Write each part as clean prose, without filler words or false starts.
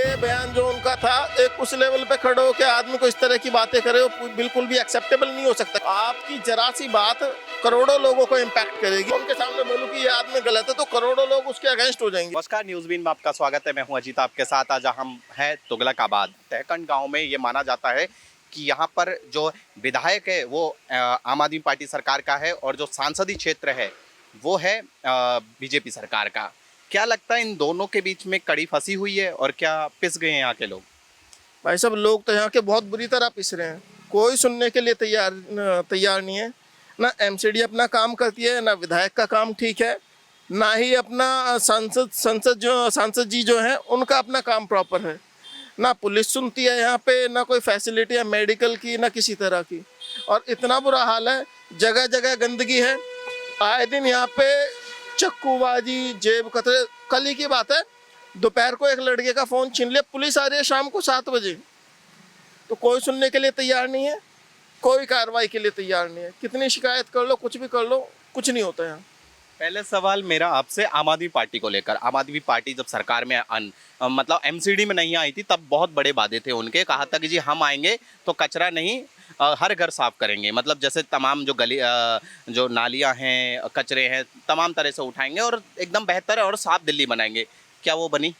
ये बयान जो उनका था, एक उस लेवल पे खड़े हो के आदमी को इस तरह की बातें करे वो बिल्कुल भी एक्सेप्टेबल नहीं हो सकता। आपकी जरा सी बात करोड़ों लोगों को इम्पैक्ट करेगी। उनके सामने बोलूं कि ये आदमी गलत है तो करोड़ों लोग उसके अगेंस्ट हो जाएंगे। नमस्कार, न्यूज़ बीन में आपका स्वागत है। मैं हूं अजीत आपके साथ। आज हम हैं तुगलकाबाद तहकंड गांव में। ये माना जाता है कि यहाँ पर जो विधायक है वो आम आदमी पार्टी सरकार का है और जो सांसदीय क्षेत्र है वो है बीजेपी सरकार का। क्या लगता है इन दोनों के बीच में कड़ी फंसी हुई है और क्या पिस गए हैं यहाँ के लोग? भाई साहब, लोग तो यहाँ के बहुत बुरी तरह पिस रहे हैं। कोई सुनने के लिए तैयार नहीं है। ना एमसीडी अपना काम करती है, ना विधायक का काम ठीक है, ना ही अपना सांसद जी जो हैं उनका अपना काम प्रॉपर है। ना पुलिस सुनती है यहाँ पे, ना कोई फैसिलिटी है मेडिकल की, ना किसी तरह की। और इतना बुरा हाल है, जगह जगह गंदगी है। आए दिन यहाँ पे चक्कूबाजी, जेब कतरे। कल ही की बात है, दोपहर को एक लड़के का फ़ोन छीन लिया, पुलिस आ रही है शाम को 7 बजे। तो कोई सुनने के लिए तैयार नहीं है, कोई कार्रवाई के लिए तैयार नहीं है। कितनी शिकायत कर लो, कुछ भी कर लो, कुछ नहीं होता यहाँ। पहले सवाल मेरा आपसे आम आदमी पार्टी को लेकर। आम आदमी पार्टी जब सरकार में मतलब एमसीडी में नहीं आई थी तब बहुत बड़े वादे थे उनके। कहा था कि जी हम आएंगे तो कचरा नहीं हर घर साफ करेंगे। मतलब जैसे तमाम जो गली जो नालियां हैं, कचरे हैं, तमाम तरह से उठाएंगे और एकदम बेहतर और साफ दिल्ली बनाएंगे। क्या वो बनी?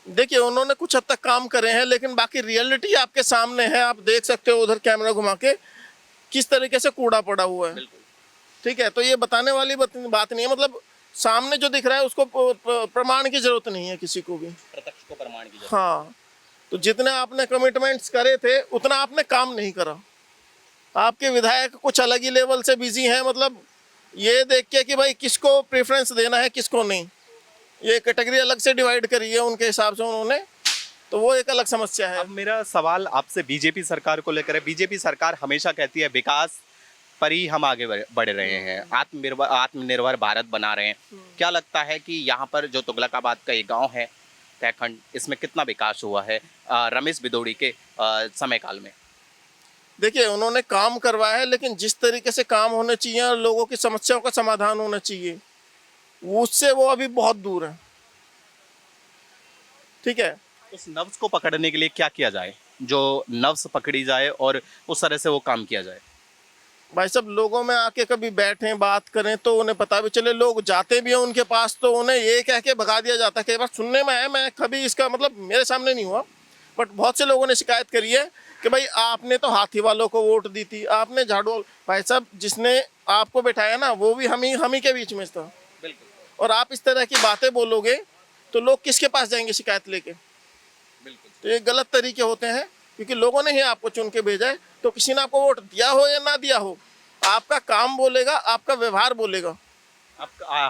देखिए, उन्होंने कुछ हद तक काम करे हैं, लेकिन बाकी रियलिटी आपके सामने है। आप देख सकते हो उधर कैमरा घुमा के किस तरीके से कूड़ा पड़ा हुआ है। ठीक है, तो ये बताने वाली बात नहीं है। मतलब सामने जो दिख रहा है उसको प्रमाण की जरूरत नहीं है किसी को भी। प्रत्यक्ष को प्रमाण की जरूरत। हाँ, तो जितने आपने कमिटमेंट्स करे थे उतना आपने काम नहीं करा। आपके विधायक कुछ अलग ही लेवल से बिजी हैं। मतलब ये देख के कि भाई किसको प्रेफरेंस देना है, किसको नहीं, ये कैटेगरी अलग से डिवाइड करी है उनके हिसाब से उन्होंने। तो वो एक अलग समस्या है। अब मेरा सवाल आपसे बीजेपी सरकार को लेकर है। बीजेपी सरकार हमेशा कहती है विकास पर ही हम आगे बढ़ रहे हैं, आत्मनिर्भर भारत बना रहे हैं। क्या लगता है कि यहाँ पर जो तुगलकाबाद का एक गांव है तहखंड, इसमें कितना विकास हुआ है रमेश भिदोड़ी के समय काल में? देखिए, उन्होंने काम करवाया है, लेकिन जिस तरीके से काम होने चाहिए और लोगों की समस्याओं का समाधान होना चाहिए, उससे वो अभी बहुत दूर है। ठीक है, उस नब्ज को पकड़ने के लिए क्या किया जाए, जो नब्ज पकड़ी जाए और उस तरह से वो काम किया जाए? भाई साहब, लोगों में आके कभी बैठें, बात करें तो उन्हें पता भी चले। लोग जाते भी हैं उनके पास तो उन्हें ये कह के भगा दिया जाता है। कई बार सुनने में है, मैं कभी इसका मतलब मेरे सामने नहीं हुआ, बट बहुत से लोगों ने शिकायत करी है कि भाई आपने तो हाथी वालों को वोट दी थी, आपने झाड़ू। भाई साहब, जिसने आपको बैठाया ना वो भी हम ही के बीच में था। और आप इस तरह की बातें बोलोगे तो लोग किसके पास जाएंगे शिकायत लेके? तो ये गलत तरीके होते हैं, क्योंकि लोगों ने ही आपको चुन के भेजा है। तो किसी ने आपको वोट दिया हो या ना दिया हो, आपका काम बोलेगा, आपका व्यवहार बोलेगा।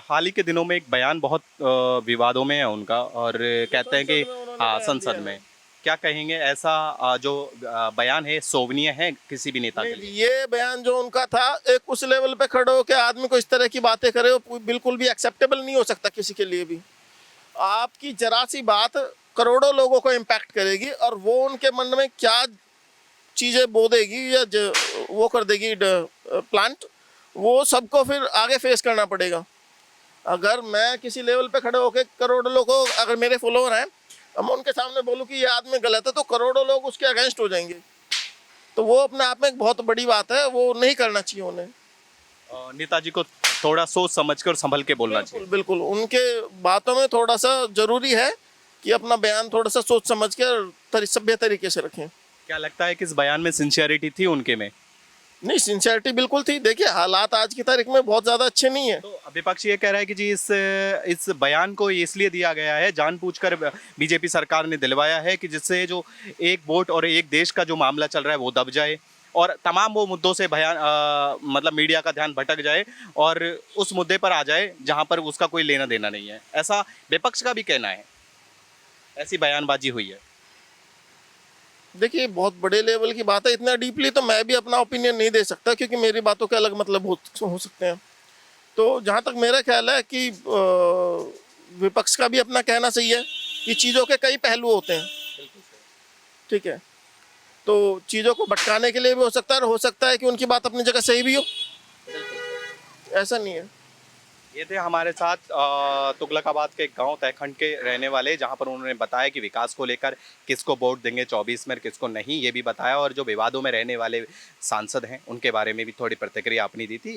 हाल ही के दिनों में एक बयान बहुत विवादों में है उनका, और कहते हैं कि हाँ, संसद में क्या कहेंगे? ऐसा जो बयान है शोभनीय है किसी भी नेता के लिए? ये बयान जो उनका था, एक उस लेवल पे खड़े हो के आदमी को इस तरह की बातें करे वो बिल्कुल भी एक्सेप्टेबल नहीं हो सकता किसी के लिए भी। आपकी जरा सी बात करोड़ों लोगों को इम्पैक्ट करेगी और वो उनके मन में क्या चीज़ें बो देगी या वो कर देगी प्लांट, वो सबको फिर आगे फेस करना पड़ेगा। अगर मैं किसी लेवल पे खड़े होकर करोड़ों लोगों को, अगर मेरे फॉलोअर हैं, अब मैं उनके सामने बोलूँ कि ये आदमी गलत है तो करोड़ों लोग उसके अगेंस्ट हो जाएंगे। तो वो अपने आप में एक बहुत बड़ी बात है, वो नहीं करना चाहिए उन्हें। नेताजी को थोड़ा सोच समझ कर और संभल के बोलना चाहिए। बिल्कुल, उनके बातों में थोड़ा सा जरूरी है कि अपना बयान थोड़ा सा सोच समझ के सभ्य तरीके से रखें। क्या लगता है कि इस बयान में सिंसियरिटी थी उनके में? नहीं, सिंसियरिटी बिल्कुल थी। देखिए, हालात आज की तारीख में बहुत ज़्यादा अच्छे नहीं है। तो विपक्ष ये कह रहा है कि जी इस बयान को इसलिए दिया गया है, जानबूझकर बीजेपी सरकार ने दिलवाया है कि जिससे जो एक वोट और एक देश का जो मामला चल रहा है वो दब जाए और तमाम वो मुद्दों से मतलब मीडिया का ध्यान भटक जाए और उस मुद्दे पर आ जाए जहां पर उसका कोई लेना देना नहीं है। ऐसा विपक्ष का भी कहना है, ऐसी बयानबाजी हुई है। देखिए, बहुत बड़े लेवल की बात है। इतना डीपली तो मैं भी अपना ओपिनियन नहीं दे सकता, क्योंकि मेरी बातों के अलग मतलब हो सकते हैं। तो जहाँ तक मेरा ख्याल है कि विपक्ष का भी अपना कहना सही है कि चीज़ों के कई पहलू होते हैं। ठीक है, तो चीज़ों को भटकाने के लिए भी हो सकता है और हो सकता है कि उनकी बात अपनी जगह सही भी हो। ऐसा नहीं है। ये थे हमारे साथ तुगलकाबाद के एक गांव तहखंड के रहने वाले, जहां पर उन्होंने बताया कि विकास को लेकर किसको वोट देंगे 24 में, किसको नहीं, ये भी बताया, और जो विवादों में रहने वाले सांसद हैं उनके बारे में भी थोड़ी प्रतिक्रिया अपनी दी थी।